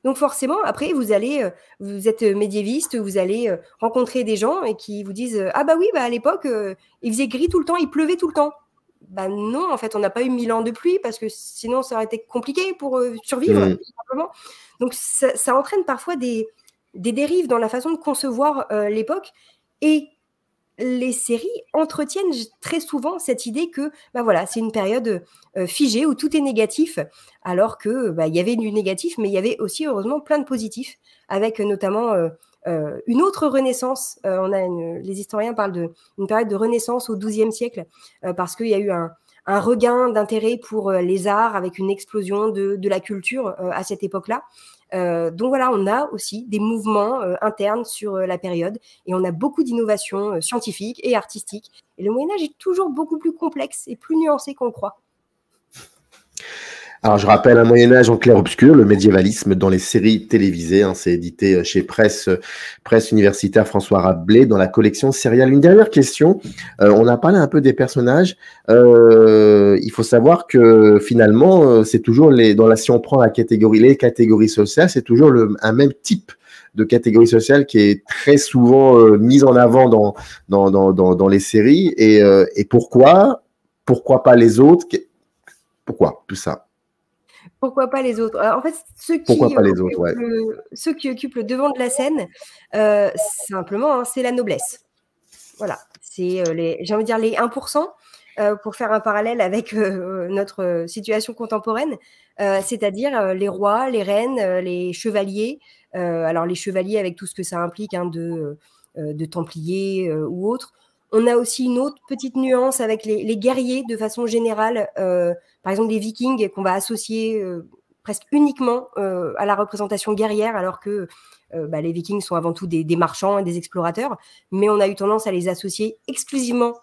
Donc forcément, après, vous êtes médiéviste, vous allez rencontrer des gens et qui vous disent « Ah oui, à l'époque, il faisait gris tout le temps, il pleuvait tout le temps. » Non, en fait, on n'a pas eu 1000 ans de pluie parce que sinon, ça aurait été compliqué pour survivre, tout simplement. Donc, ça entraîne parfois des dérives dans la façon de concevoir l'époque. Et les séries entretiennent très souvent cette idée que voilà, c'est une période figée où tout est négatif, alors que il y avait du négatif, mais il y avait aussi heureusement plein de positifs, avec notamment une autre renaissance. Les historiens parlent d'une période de renaissance au XIIe siècle, parce qu'il y a eu un regain d'intérêt pour les arts, avec une explosion de la culture à cette époque-là. Donc voilà, on a aussi des mouvements internes sur la période, et on a beaucoup d'innovations scientifiques et artistiques. Et le Moyen-Âge est toujours beaucoup plus complexe et plus nuancé qu'on le croit. Alors, je rappelle un Moyen-Âge en clair-obscur, le médiévalisme dans les séries télévisées. Hein, c'est édité chez Presse universitaire François Rabelais dans la collection Serial. Une dernière question. On a parlé un peu des personnages. Il faut savoir que finalement, c'est toujours si on prend les catégories sociales, c'est toujours un même type de catégorie sociale qui est très souvent mise en avant dans les séries. Et pourquoi pas les autres? Pourquoi tout ça? Pourquoi pas les autres? En fait, ceux qui occupent le devant de la scène, simplement, hein, c'est la noblesse. Voilà, c'est j'ai envie de dire les 1%, pour faire un parallèle avec notre situation contemporaine, c'est-à-dire les rois, les reines, les chevaliers. Alors les chevaliers avec tout ce que ça implique, hein, de templiers ou autres. On a aussi une autre petite nuance avec les guerriers de façon générale, par exemple les vikings qu'on va associer presque uniquement à la représentation guerrière, alors que les vikings sont avant tout des marchands et des explorateurs, mais on a eu tendance à les associer exclusivement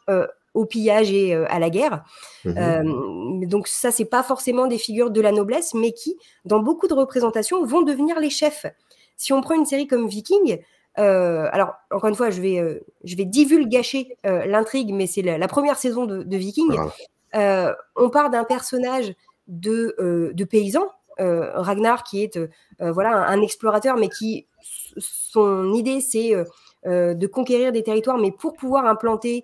au pillage et à la guerre. Donc ça, c'est pas forcément des figures de la noblesse, mais qui, dans beaucoup de représentations, vont devenir les chefs. Si on prend une série comme Viking, alors encore une fois, je vais divulgacher l'intrigue, mais c'est la première saison de Viking. On part d'un personnage de paysan, Ragnar, qui est un explorateur, mais qui son idée c'est de conquérir des territoires, mais pour pouvoir implanter,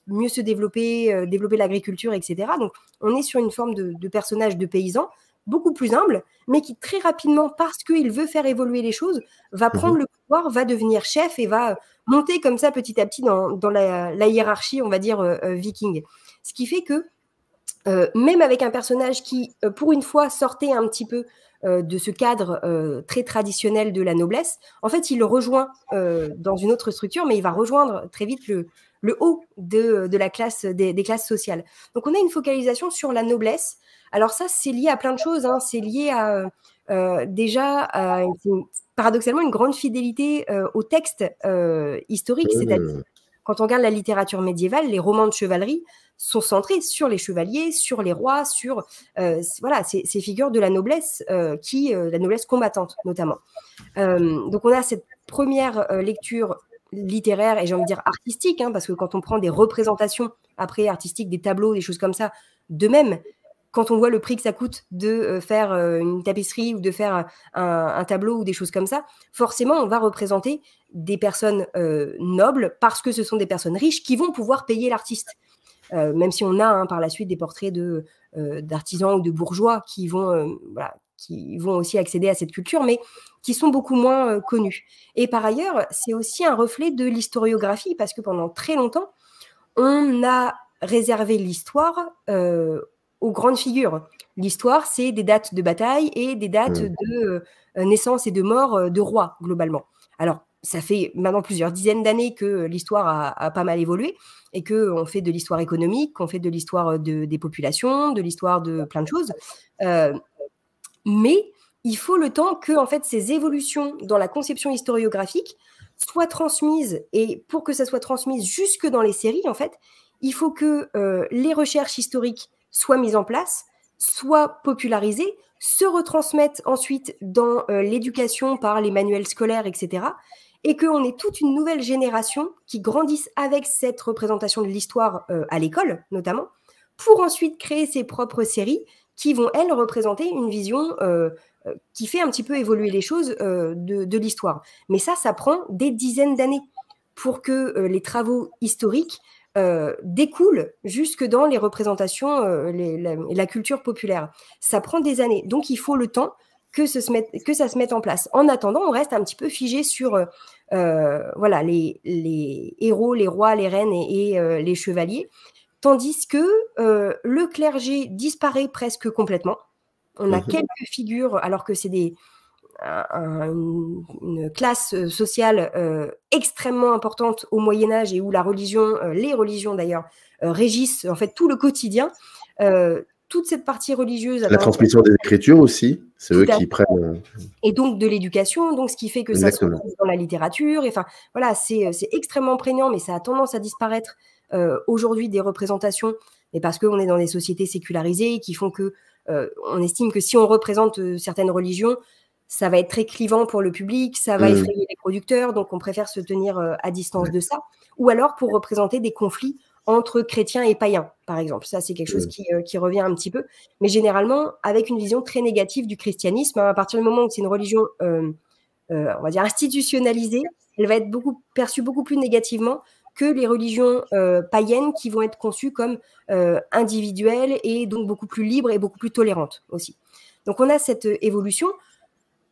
mieux se développer, développer l'agriculture, etc. Donc on est sur une forme de personnage de paysan, beaucoup plus humble, mais qui très rapidement, parce qu'il veut faire évoluer les choses, va prendre le pouvoir, va devenir chef et va monter comme ça petit à petit dans la hiérarchie, on va dire, viking. Ce qui fait que même avec un personnage qui, pour une fois, sortait un petit peu de ce cadre très traditionnel de la noblesse, en fait, il le rejoint dans une autre structure, mais il va rejoindre très vite le haut de la classe, des classes sociales. Donc, on a une focalisation sur la noblesse. Alors ça, c'est lié à plein de choses. Hein. C'est lié à déjà paradoxalement une grande fidélité au texte historique, c'est-à-dire quand on regarde la littérature médiévale, les romans de chevalerie sont centrés sur les chevaliers, sur les rois, sur ces figures de la noblesse, la noblesse combattante notamment. Donc on a cette première lecture littéraire et j'ai envie de dire artistique, hein, parce que quand on prend des représentations après artistiques, des tableaux, des choses comme ça, de même, quand on voit le prix que ça coûte de faire une tapisserie ou de faire un tableau ou des choses comme ça, forcément, on va représenter des personnes nobles parce que ce sont des personnes riches qui vont pouvoir payer l'artiste. Même si on a par la suite des portraits d'artisans ou de bourgeois qui vont aussi accéder à cette culture, mais qui sont beaucoup moins connus. Et par ailleurs, c'est aussi un reflet de l'historiographie parce que pendant très longtemps, on a réservé l'histoire aux grandes figures. L'histoire, c'est des dates de bataille et des dates de naissance et de mort de rois, globalement. Alors, ça fait maintenant plusieurs dizaines d'années que l'histoire a pas mal évolué et qu'on fait de l'histoire économique, qu'on fait de l'histoire des populations, de l'histoire de plein de choses. Mais il faut le temps que en fait, ces évolutions dans la conception historiographique soient transmises. Et pour que ça soit transmise jusque dans les séries, en fait, il faut que les recherches historiques soient mises en place, soient popularisées, se retransmettent ensuite dans l'éducation par les manuels scolaires, etc. Et qu'on ait toute une nouvelle génération qui grandisse avec cette représentation de l'histoire à l'école, notamment, pour ensuite créer ses propres séries qui vont, elles, représenter une vision qui fait un petit peu évoluer les choses de l'histoire. Mais ça prend des dizaines d'années pour que les travaux historiques découlent jusque dans les représentations et la culture populaire. Ça prend des années. Donc, il faut le temps que ça se mette en place. En attendant, on reste un petit peu figé sur voilà, les héros, les rois, les reines et les chevaliers, tandis que le clergé disparaît presque complètement. On a quelques figures, alors que c'est une classe sociale extrêmement importante au Moyen-Âge et où la religion, les religions d'ailleurs, régissent en fait tout le quotidien. Toute cette partie religieuse. La transmission des écritures aussi, c'est eux qui prennent. Et donc de l'éducation, donc ce qui fait que ça se retrouve dans la littérature. Enfin, voilà, c'est extrêmement prégnant, mais ça a tendance à disparaître aujourd'hui des représentations, mais parce qu'on est dans des sociétés sécularisées qui font que on estime que si on représente certaines religions, ça va être très clivant pour le public, ça va effrayer les producteurs, donc on préfère se tenir à distance de ça. Ou alors pour représenter des conflits entre chrétiens et païens, par exemple. Ça, c'est quelque chose qui revient un petit peu, mais généralement avec une vision très négative du christianisme. À partir du moment où c'est une religion, on va dire, institutionnalisée, elle va être perçue beaucoup plus négativement que les religions païennes qui vont être conçues comme individuelles et donc beaucoup plus libres et beaucoup plus tolérantes aussi. Donc on a cette évolution.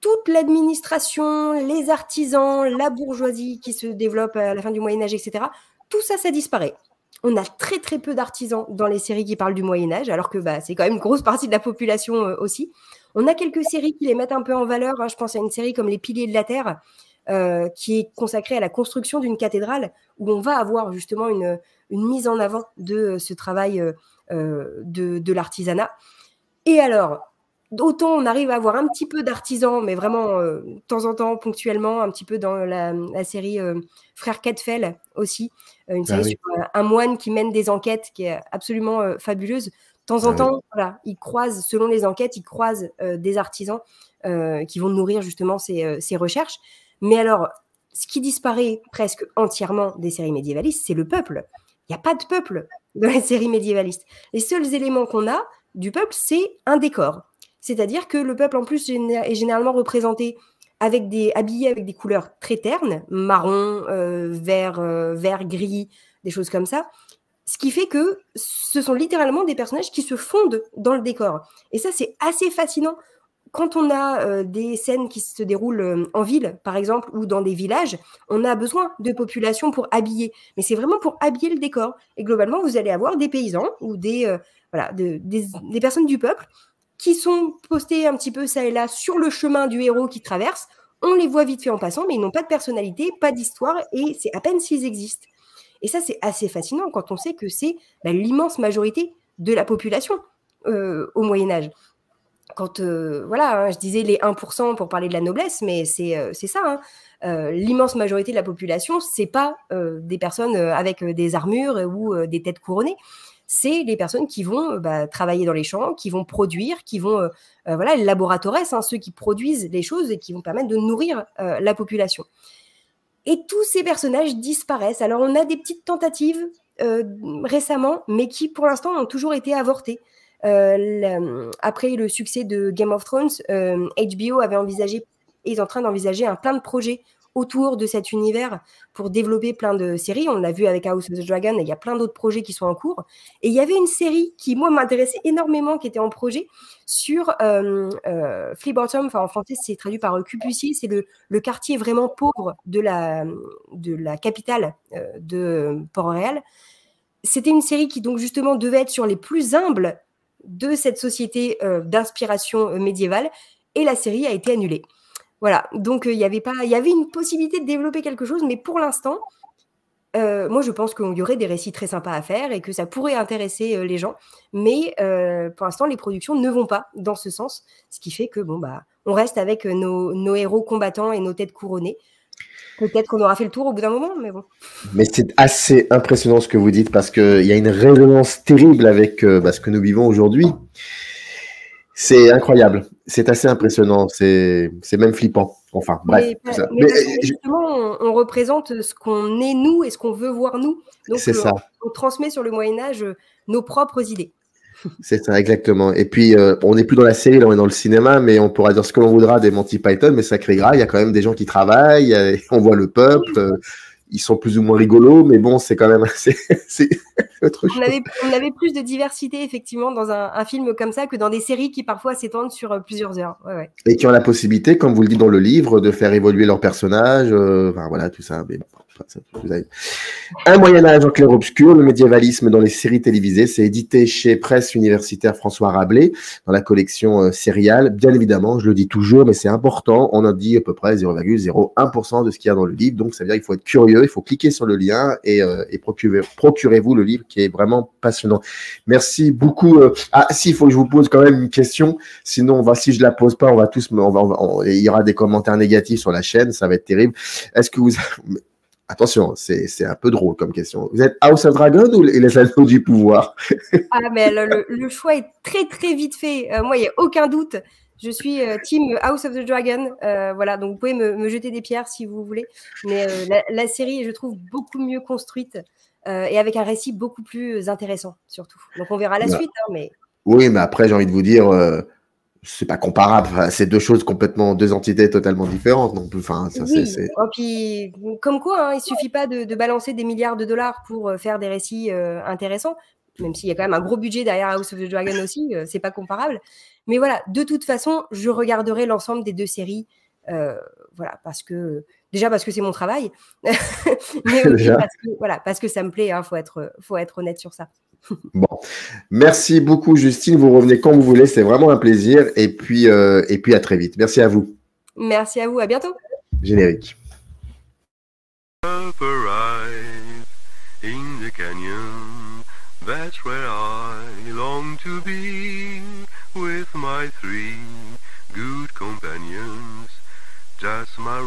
Toute l'administration, les artisans, la bourgeoisie qui se développe à la fin du Moyen-Âge, etc., tout ça, ça disparaît. On a très très peu d'artisans dans les séries qui parlent du Moyen-Âge, alors que c'est quand même une grosse partie de la population aussi. On a quelques séries qui les mettent un peu en valeur. Je pense à une série comme Les Piliers de la Terre, qui est consacrée à la construction d'une cathédrale, où on va avoir justement une mise en avant de ce travail de l'artisanat. Et alors, autant on arrive à avoir un petit peu d'artisans, mais vraiment de temps en temps, ponctuellement, un petit peu dans la série Frères Quatrefages aussi, une série sur un moine qui mène des enquêtes qui est absolument fabuleuse. De temps en temps, voilà, ils croisent, selon les enquêtes, ils croisent des artisans qui vont nourrir justement ces recherches. Mais alors, ce qui disparaît presque entièrement des séries médiévalistes, c'est le peuple. Il n'y a pas de peuple dans les séries médiévalistes. Les seuls éléments qu'on a du peuple, c'est un décor. C'est-à-dire que le peuple, en plus, est généralement représenté habillé avec des couleurs très ternes, marron, vert, gris, des choses comme ça. Ce qui fait que ce sont littéralement des personnages qui se fondent dans le décor. Et ça, c'est assez fascinant. Quand on a des scènes qui se déroulent en ville, par exemple, ou dans des villages, on a besoin de population pour habiller. Mais c'est vraiment pour habiller le décor. Et globalement, vous allez avoir des paysans ou des personnes du peuple qui sont postés un petit peu ça et là sur le chemin du héros qui traverse. On les voit vite fait en passant, mais ils n'ont pas de personnalité, pas d'histoire, et c'est à peine s'ils existent. Et ça, c'est assez fascinant quand on sait que c'est l'immense majorité de la population au Moyen-Âge. Quand, je disais les 1% pour parler de la noblesse, mais c'est ça. L'immense majorité de la population, c'est pas des personnes avec des armures ou des têtes couronnées. C'est les personnes qui vont travailler dans les champs, qui vont produire, qui vont, les laboratoresses, ceux qui produisent les choses et qui vont permettre de nourrir la population. Et tous ces personnages disparaissent. Alors, on a des petites tentatives récemment, mais qui, pour l'instant, ont toujours été avortées. Après le succès de Game of Thrones, HBO est en train d'envisager plein de projets autour de cet univers pour développer plein de séries. On l'a vu avec House of the Dragon et il y a plein d'autres projets qui sont en cours. Et il y avait une série qui, moi, m'intéressait énormément, qui était en projet sur Flea Bottom. Enfin, en français, c'est traduit par Cupucier. C'est le quartier vraiment pauvre de la capitale de Port-Royal. C'était une série qui, donc, justement, devait être sur les plus humbles de cette société d'inspiration médiévale. Et la série a été annulée. Voilà, donc il y avait une possibilité de développer quelque chose, mais pour l'instant, moi je pense qu'il y aurait des récits très sympas à faire et que ça pourrait intéresser les gens, mais pour l'instant les productions ne vont pas dans ce sens, ce qui fait que on reste avec nos héros combattants et nos têtes couronnées. Peut-être qu'on aura fait le tour au bout d'un moment, mais bon. Mais c'est assez impressionnant ce que vous dites, parce qu'il y a une résonance terrible avec ce que nous vivons aujourd'hui. C'est incroyable, c'est assez impressionnant, c'est même flippant. Enfin, bref. Mais justement, on représente ce qu'on est nous et ce qu'on veut voir nous. Donc, c'est ça. On transmet sur le Moyen-Âge nos propres idées. C'est ça, exactement. Et puis, on n'est plus dans la série, là, on est dans le cinéma, mais on pourra dire ce que l'on voudra des Monty Python, mais sacré gras, il y a quand même des gens qui travaillent, on voit le peuple, ils sont plus ou moins rigolos, mais bon, c'est quand même c'est autre chose. On avait plus de diversité, effectivement, dans un film comme ça que dans des séries qui parfois s'étendent sur plusieurs heures. Ouais, ouais. Et qui ont la possibilité, comme vous le dites dans le livre, de faire évoluer leurs personnages, enfin voilà, tout ça. Mais bon, ça, vous avez... Un Moyen-Âge en clair-obscur, le médiévalisme dans les séries télévisées, c'est édité chez Presse Universitaire François Rabelais, dans la collection Serial. Bien évidemment, je le dis toujours, mais c'est important, on en dit à peu près 0,01% de ce qu'il y a dans le livre, donc ça veut dire qu'il faut être curieux, il faut cliquer sur le lien et procurez-vous le livre qui est vraiment passionnant. Merci beaucoup. Ah si, il faut que je vous pose quand même une question, sinon si je la pose pas, on va tous, il y aura des commentaires négatifs sur la chaîne, ça va être terrible. Est-ce que vous... Attention, c'est un peu drôle comme question. Vous êtes House of Dragon ou les Anneaux du pouvoir? Ah, mais le choix est très, très vite fait. Moi, il n'y a aucun doute. Je suis team House of the Dragon. Voilà, donc vous pouvez me jeter des pierres si vous voulez. Mais la série, je trouve, beaucoup mieux construite et avec un récit beaucoup plus intéressant, surtout. Donc on verra la suite. Hein, mais... Oui, mais après, j'ai envie de vous dire... c'est pas comparable, enfin, c'est deux entités totalement différentes. Donc, enfin, ça, oui. Et puis, comme quoi, hein, il suffit pas de balancer des milliards de dollars pour faire des récits intéressants, même s'il y a quand même un gros budget derrière House of the Dragon aussi, c'est pas comparable. Mais voilà, de toute façon, je regarderai l'ensemble des deux séries, voilà, parce que c'est mon travail, mais aussi parce que ça me plaît, hein, faut être honnête sur ça. Bon, merci beaucoup Justine, vous revenez quand vous voulez, c'est vraiment un plaisir et puis à très vite. Merci à vous. Merci à vous, à bientôt. Générique. In the canyon, that's where I long to be with my three good companions, just my